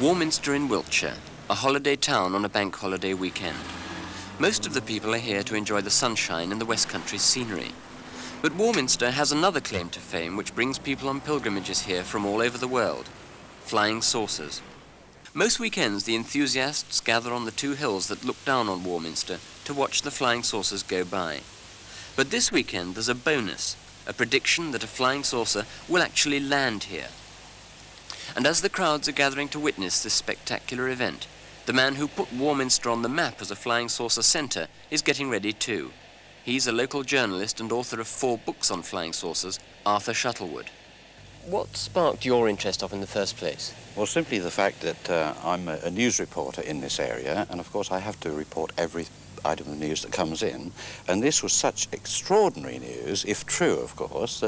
Warminster in Wiltshire, a holiday town on a bank holiday weekend. Most of the people are here to enjoy the sunshine and the West Country's scenery. But Warminster has another claim to fame which brings people on pilgrimages here from all over the world: flying saucers. Most weekends the enthusiasts gather on the two hills that look down on Warminster to watch the flying saucers go by. But this weekend there's a bonus, a prediction that a flying saucer will actually land here. And as the crowds are gathering to witness this spectacular event, the man who put Warminster on the map as a flying saucer centre is getting ready too. He's a local journalist and author of 4 books on flying saucers, Arthur Shuttlewood. What sparked your interest in the first place? Well, simply the fact that I'm a news reporter in this area, and of course I have to report every item of news that comes in, and this was such extraordinary news, if true, of course,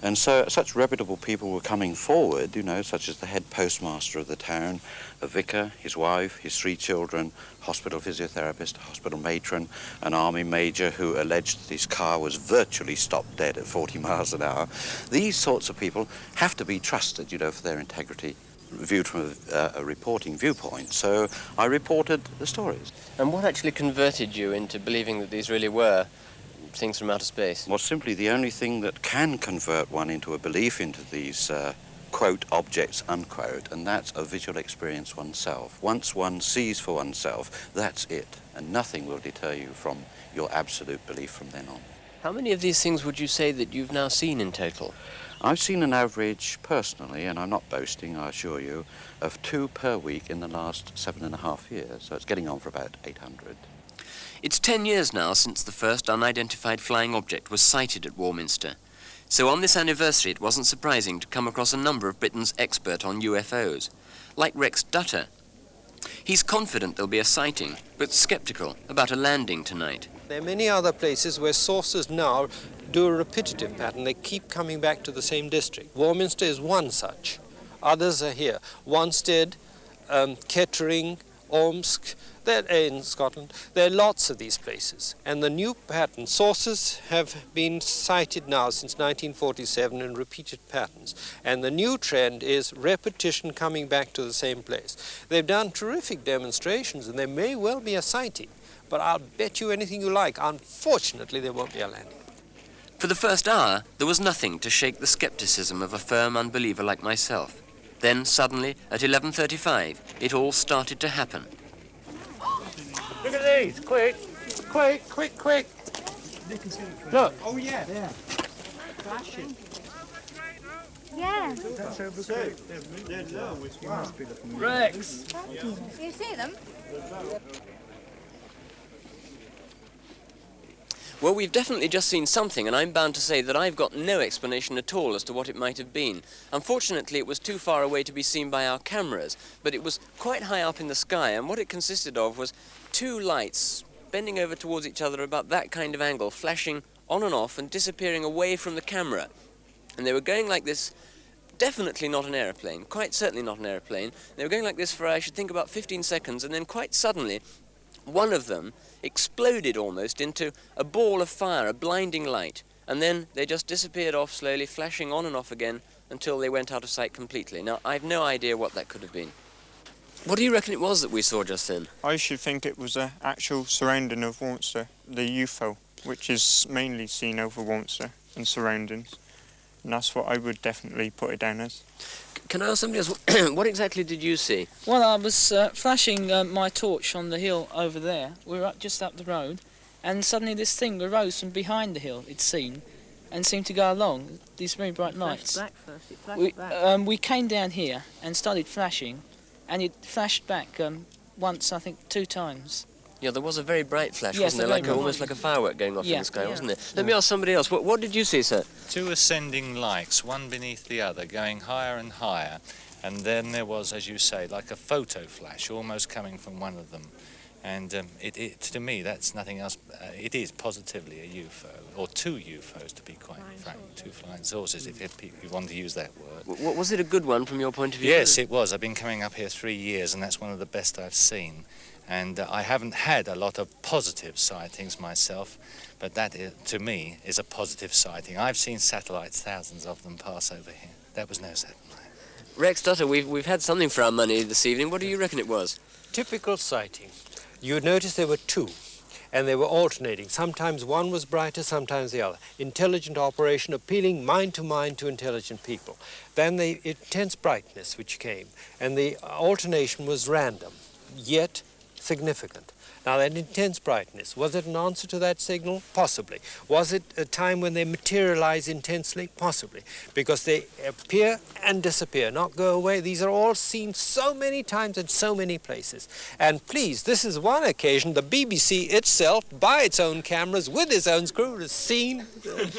and so such reputable people were coming forward, you know, such as the head postmaster of the town, a vicar, his wife, his 3 children, hospital physiotherapist, hospital matron, an army major who alleged that his car was virtually stopped dead at 40 miles an hour. These sorts of people have to be trusted, you know, for their integrity, viewed from a reporting viewpoint. So I reported the stories. And what actually converted you into believing that these really were things from outer space? Well, simply the only thing that can convert one into a belief into these quote objects unquote, and that's a visual experience oneself. Once one sees for oneself, that's it, and nothing will deter you from your absolute belief from then on. How many of these things would you say that you've now seen in total? I've seen an average personally, and I'm not boasting, I assure you, of 2 per week in the last 7.5 years, so it's getting on for about 800. It's 10 years now since the first unidentified flying object was sighted at Warminster. So on this anniversary it wasn't surprising to come across a number of Britain's experts on UFOs, like Rex Dutta. He's confident there'll be a sighting, but sceptical about a landing tonight. There are many other places where saucers now do a repetitive pattern. They keep coming back to the same district. Warminster is one such. Others are here. Wanstead, Kettering, Ormsk, they're in Scotland. There are lots of these places. And the new pattern, saucers have been sighted now since 1947 in repeated patterns. And the new trend is repetition coming back to the same place. They've done terrific demonstrations and there may well be a sighting. But I'll bet you anything you like, unfortunately there won't be a landing. For the first hour, there was nothing to shake the skepticism of a firm unbeliever like myself. Then suddenly, at 11:35, it all started to happen. Look at these! Quick! Quick! Quick! Quick! Look! Oh yeah! Yeah. Flashing. Yeah. That's over great. They're low. Wow. Rex! You see them? Well, we've definitely just seen something, and I'm bound to say that I've got no explanation at all as to what it might have been. Unfortunately, it was too far away to be seen by our cameras, but it was quite high up in the sky, and what it consisted of was 2 lights bending over towards each other about that kind of angle, flashing on and off and disappearing away from the camera. And they were going like this, definitely not an aeroplane, quite certainly not an aeroplane. They were going like this for, I should think, about 15 seconds, and then quite suddenly, one of them exploded almost into a ball of fire, a blinding light, and then they just disappeared off slowly, flashing on and off again until they went out of sight completely. Now, I've no idea what that could have been. What do you reckon it was that we saw just then? I should think it was an actual surrounding of Warminster, the UFO, which is mainly seen over Warminster and surroundings. And that's what I would definitely put it down as. Can I ask somebody else, what exactly did you see? Well, I was flashing my torch on the hill over there. We were just up the road, and suddenly this thing arose from behind the hill, it's seen, and seemed to go along, these very bright lights. It flashed back. We came down here and started flashing, and it flashed back once, I think, 2 times. Yeah, there was a very bright flash, Yes, wasn't there? Almost like a firework going off in the sky, wasn't there? Let me ask somebody else. What did you see, sir? 2 ascending lights, one beneath the other, going higher and higher. And then there was, as you say, like a photo flash, almost coming from one of them. And to me, that's nothing else. It is positively a UFO, or 2 UFOs, to be quite frank. 2 flying saucers, if you want to use that word. Was it a good one from your point of view? Yes, it was. I've been coming up here 3 years, and that's one of the best I've seen. And I haven't had a lot of positive sightings myself, but that, to me, is a positive sighting. I've seen satellites, thousands of them, pass over here. That was no satellite. Rex Dutta, we've had something for our money this evening. What do you reckon it was? Typical sighting. You notice there were two, and they were alternating. Sometimes one was brighter, sometimes the other. Intelligent operation, appealing mind to intelligent people. Then the intense brightness which came, and the alternation was random, yet significant. Now that intense brightness, was it an answer to that signal? Possibly. Was it a time when they materialize intensely? Possibly. Because they appear and disappear, not go away. These are all seen so many times in so many places. And please, this is one occasion the BBC itself, by its own cameras, with its own crew, has seen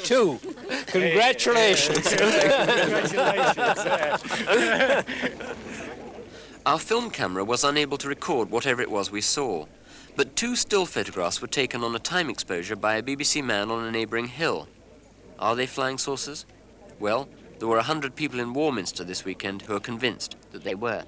two. Congratulations. Our film camera was unable to record whatever it was we saw. But 2 still photographs were taken on a time exposure by a BBC man on a neighbouring hill. Are they flying saucers? Well, there were 100 people in Warminster this weekend who are convinced that they were.